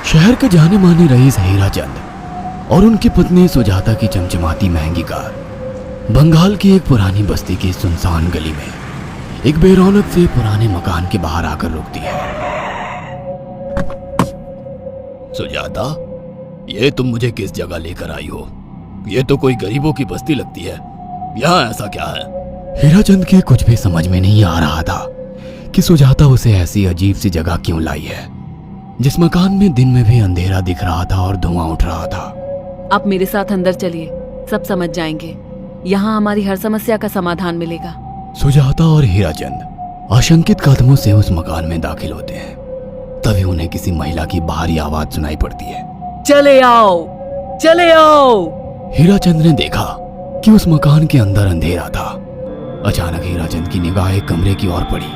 शहर के जाने माने रईस हीराचंद और उनकी पत्नी सुजाता की चमचमाती महंगी कार बंगाल की एक पुरानी बस्ती की सुनसान गली में एक बेरौनक से पुराने मकान के बाहर आकर रुकती है। सुजाता, ये तुम मुझे किस जगह लेकर आई हो? ये तो कोई गरीबों की बस्ती लगती है, यहाँ ऐसा क्या है? हीराचंद के कुछ भी समझ में नहीं आ रहा था कि सुजाता उसे ऐसी अजीब सी जगह क्यों लाई है, जिस मकान में दिन में भी अंधेरा दिख रहा था और धुआं उठ रहा था। आप मेरे साथ अंदर चलिए, सब समझ जाएंगे। यहाँ हमारी हर समस्या का समाधान मिलेगा। सुजाता और हीराचंद आशंकित कदमों से उस मकान में दाखिल होते हैं। तभी उन्हें किसी महिला की बाहरी आवाज सुनाई पड़ती है। चले आओ, चले आओ। हीराचंद ने देखा कि उस मकान के अंदर अंधेरा था। अचानक हीराचंद की निगाह एक कमरे की ओर पड़ी,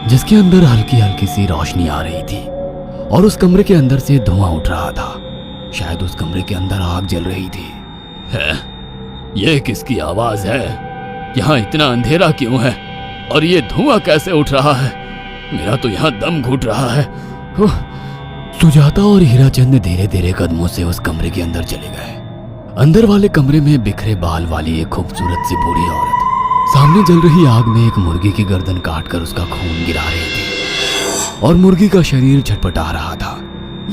जिसके अंदर हल्की हल्की सी रोशनी आ रही थी और उस कमरे के अंदर से धुआं उठ रहा था। शायद उस कमरे के अंदर आग जल रही थी। है? ये किसकी आवाज है? यहाँ इतना अंधेरा क्यों है और ये धुआं कैसे उठ रहा है? मेरा तो यहाँ दम घुट रहा है। सुजाता और हीराचंद धीरे धीरे कदमों से उस कमरे के अंदर चले गए। अंदर वाले कमरे में बिखरे बाल वाली एक खूबसूरत सी बूढ़ी औरत सामने जल रही आग में एक मुर्गी की गर्दन काटकर उसका खून गिरा रही थी और मुर्गी का शरीर छटपटा रहा था।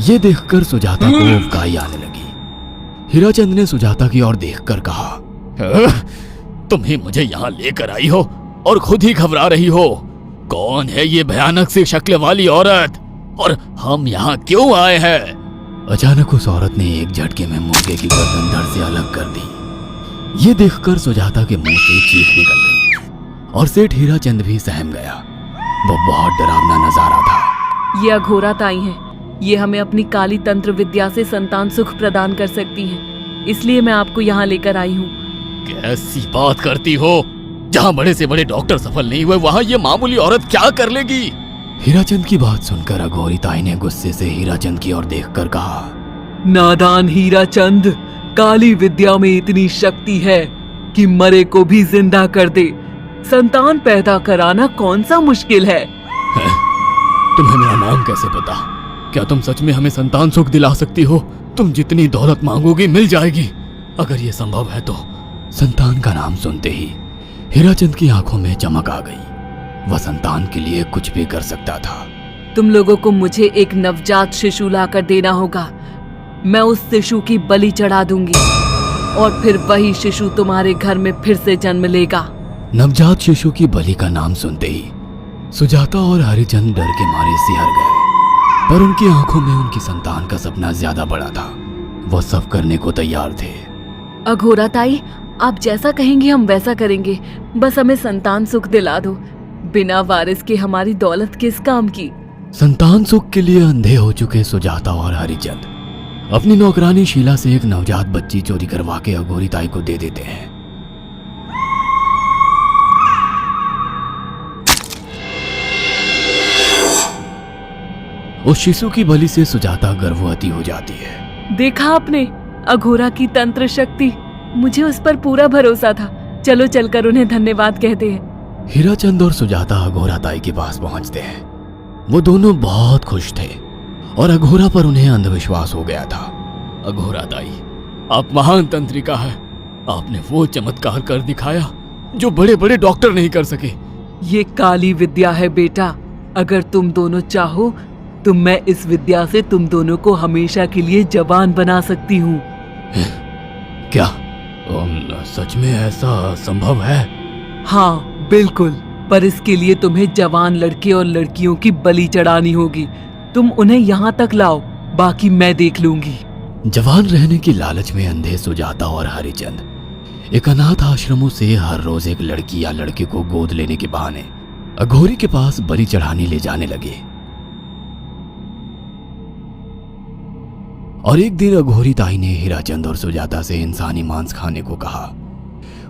ये देखकर सुजाता को उबकाई आने लगी। हीराचंद ने सुजाता की ओर देखकर कहा, तुम ही मुझे यहाँ लेकर आई हो और खुद ही घबरा रही हो। कौन है ये भयानक सी शक्ल वाली औरत और हम यहाँ क्यों आए हैं? अचानक उस औरत ने एक झटके में मुर्गे की गर्दन धड़ से अलग कर दी। ये देखकर सुजाता के मुंह से चीख निकल गई और सेठ हीराचंद भी सहम गया। वो बहुत डरावना नजारा था। ये अघोरा ताई हैं। ये हमें अपनी काली तंत्र विद्या से संतान सुख प्रदान कर सकती हैं। इसलिए मैं आपको यहाँ लेकर आई हूँ। कैसी बात करती हो? जहाँ बड़े से बड़े डॉक्टर सफल नहीं हुए, वहाँ ये मामूली औरत क्या कर लेगी? हीराचंद की बात सुनकर अघोरी ताई ने गुस्से से हीराचंद की ओर देखकर कहा, नादान हीराचंद, काली विद्या में इतनी शक्ति है कि मरे को भी जिंदा कर दे। संतान पैदा कराना कौन सा मुश्किल है? तुम्हें मेरा नाम कैसे पता? क्या तुम सच में हमें संतान सुख दिला सकती हो? तुम जितनी दौलत मांगोगी मिल जाएगी, अगर ये संभव है तो। संतान का नाम सुनते ही हीराचंद की आंखों में चमक आ गई। वह संतान के लिए कुछ भी कर सकता था। तुम लोगों को मुझे एक नवजात शिशु लाकर देना होगा। मैं उस शिशु की बलि चढ़ा दूंगी और फिर वही शिशु तुम्हारे घर में फिर से जन्म लेगा। नवजात शिशु की बलि का नाम सुनते ही सुजाता और हरिचंद डर के मारे सिहर गए, पर उनकी आंखों में उनकी संतान का सपना ज्यादा बड़ा था। वो सब करने को तैयार थे। अघोरा ताई, आप जैसा कहेंगे हम वैसा करेंगे। बस हमें संतान सुख दिला दो। बिना वारिस के हमारी दौलत किस काम की? संतान सुख के लिए अंधे हो चुके सुजाता और हरिचंद अपनी नौकरानी शीला से एक नवजात बच्ची चोरी करवा के अघोरी ताई को दे देते हैं। उस शिशु की बलि से सुजाता गर्भवती हो जाती है। देखा आपने अघोरा की तंत्र शक्ति? मुझे उस पर पूरा भरोसा था। चलो चलकर उन्हें धन्यवाद कहते हैं। हीराचंद और सुजाता अघोरा ताई के पास पहुंचते हैं। वो दोनों बहुत खुश थे और अघोरा पर उन्हें अंधविश्वास हो गया था। अघोरा ताई, आप महान तंत्रिका है। आपने वो चमत्कार कर दिखाया जो बड़े बड़े डॉक्टर नहीं कर सके। ये काली विद्या है बेटा। अगर तुम दोनों चाहो तो मैं इस विद्या से तुम दोनों को हमेशा के लिए जवान बना सकती हूँ। क्या सच में ऐसा संभव है? हाँ बिल्कुल, पर इसके लिए तुम्हें जवान लड़के और लड़कियों की बलि चढ़ानी होगी। तुम उन्हें यहाँ तक लाओ, बाकी मैं देख लूंगी। जवान रहने की लालच में अंधे सुजाता और हरिचंद एक अनाथ आश्रमों से हर रोज एक लड़की या लड़के को गोद लेने के बहाने अघोरी के पास बलि चढ़ाने ले जाने लगे। और एक दिन अघोरी ताई ने हीराचंद और सुजाता से इंसानी मांस खाने को कहा।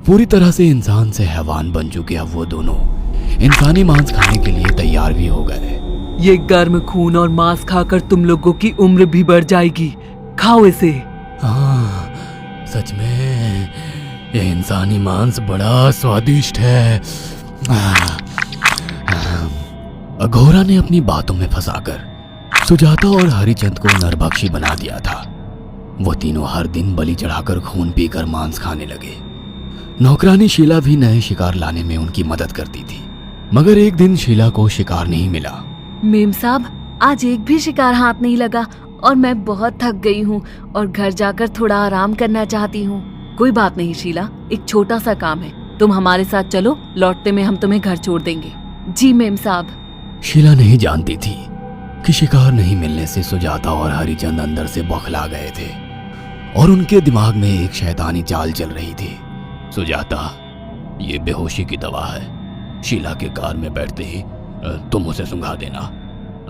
पूरी तरह से इंसान से हैवान बन चुके अब वो दोनों इंसानी मांस खाने के लिए तैयार भी हो गए। ये गर्म खून और मांस खाकर तुम लोगों की उम्र भी बढ़ जाएगी। खाओ इसे। हाँ, सच में ये इंसानी मांस बड़ा स्वादिष्ट है। अघोरा ने अपनी बातों में फंसाकर सुजाता और हरिचंद को नरभक्षी बना दिया था। वो तीनों हर दिन बलि चढ़ाकर खून पीकर मांस खाने लगे। नौकरानी शीला भी नए शिकार लाने में उनकी मदद करती थी, मगर एक दिन शीला को शिकार नहीं मिला। मेम साहब, आज एक भी शिकार हाथ नहीं लगा और मैं बहुत थक गई हूँ और घर जाकर थोड़ा आराम करना चाहती हूँ। कोई बात नहीं शीला, एक छोटा सा काम है, तुम हमारे साथ चलो, लौटते में हम तुम्हें घर छोड़ देंगे। जी मेम साहब। शीला नहीं जानती थी कि शिकार नहीं मिलने से सुजाता और हरिचंद अंदर से बौखला गए थे और उनके दिमाग में एक शैतानी चाल चल रही थी। सुजाता, ये बेहोशी की दवा है। शीला के कार में बैठते ही तुम उसे सुंघा देना।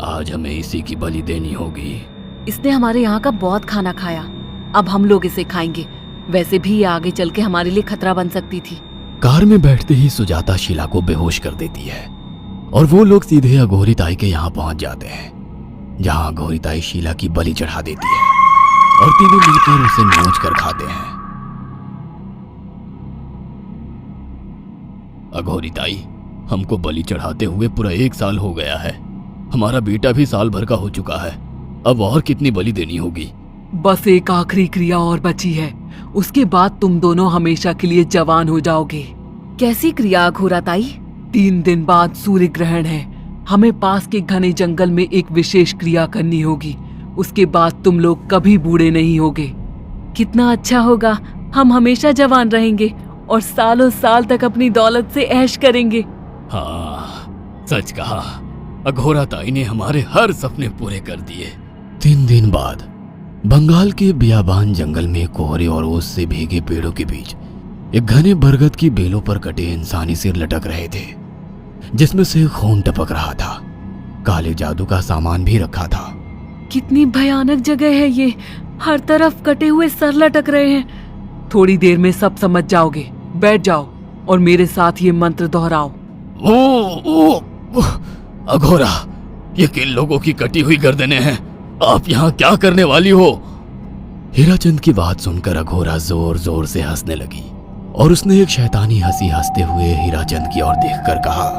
आज हमें इसी की बलि देनी होगी। इसने हमारे यहाँ का बहुत खाना खाया, अब हम लोग इसे खाएंगे। वैसे भी ये आगे चल के हमारे लिए खतरा बन सकती थी। कार में बैठते ही सुजाता शीला को बेहोश कर देती है और वो लोग सीधे अघोरी ताई के यहाँ पहुंच जाते हैं, जहाँ अघोरी ताई शीला की बलि चढ़ा देती है और तीनों मिलकर उसे नोच कर खाते हैं। अघोरी ताई, हमको बलि चढ़ाते हुए पूरा 1 साल हो गया है। हमारा बेटा भी साल भर का हो चुका है। अब और कितनी बलि देनी होगी? बस एक आखिरी क्रिया और बची है, उसके बाद तुम दोनों हमेशा के लिए जवान हो जाओगे। कैसी क्रिया अघोरा ताई? 3 दिन बाद सूर्य ग्रहण है, हमें पास के घने जंगल में एक विशेष क्रिया करनी होगी। उसके बाद तुम लोग कभी बूढ़े नहीं होगे। कितना अच्छा होगा, हम हमेशा जवान रहेंगे और सालों साल तक अपनी दौलत से ऐश करेंगे। हाँ, सच कहा। अघोरा ताई ने हमारे हर सपने पूरे कर दिए। 3 दिन बाद बंगाल के बियाबान जंगल में कोहरे और ओस से भीगे पेड़ों के बीच एक घने बरगद की बेलों पर कटे इंसानी सिर लटक रहे थे, जिसमें से खून टपक रहा था। काले जादू का सामान भी रखा था। कितनी भयानक जगह है ये, हर तरफ कटे हुए सर लटक रहे हैं। थोड़ी देर में सब समझ जाओगे। बैठ जाओ और मेरे साथ ये मंत्र दोहराओ। ओ, अघोरा, ये किन लोगों की कटी हुई गर्दनें हैं? आप यहाँ क्या करने वाली हो? हीराचंद की बात सुनकर अघोरा जोर जोर से हंसने लगी और उसने एक शैतानी हंसी हंसते हुए हीराचंद की ओर देखकर कहा,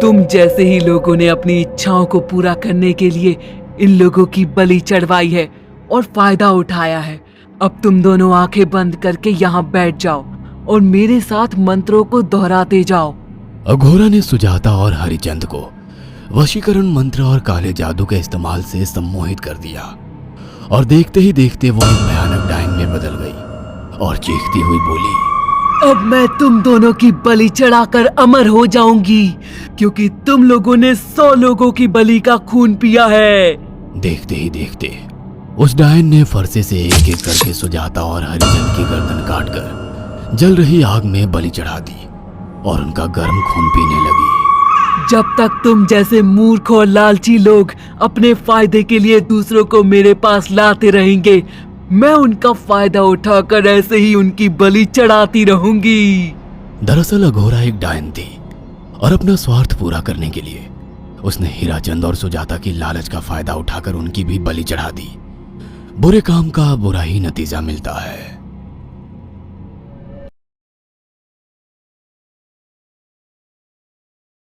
तुम जैसे ही लोगों ने अपनी इच्छाओं को पूरा करने के लिए इन लोगों की बलि चढ़वाई है और फायदा उठाया है। अब तुम दोनों आंखें बंद करके यहाँ बैठ जाओ और मेरे साथ मंत्रों को दोहराते जाओ। अघोरा ने सुजाता और हरिचंद को वशीकरण मंत्र और काले जादू के इस्तेमाल से सम्मोहित कर दिया और देखते ही देखते वो एक भयानक डायन में बदल गई और चीखती हुई बोली, अब मैं तुम दोनों की बलि चढ़ाकर अमर हो जाऊंगी, क्योंकि तुम लोगों ने 100 लोगों की बलि का खून पिया है। देखते ही देखते उस डायन ने फरसे से एक एक करके सुजाता और हरिचंद की गर्दन काटकर जल रही आग में बलि चढ़ा दी और उनका गर्म खून पीने लगी। जब तक तुम जैसे मूर्ख और लालची लोग अपने फायदे के लिए दूसरों को मेरे पास लाते रहेंगे, मैं उनका फायदा उठाकर ऐसे ही उनकी बलि चढ़ाती रहूंगी। दरअसल अघोरा एक डायन थी और अपना स्वार्थ पूरा करने के लिए उसने हीराचंद और सुजाता की लालच का फायदा उठाकर उनकी भी बलि चढ़ा दी। बुरे काम का बुरा ही नतीजा मिलता है।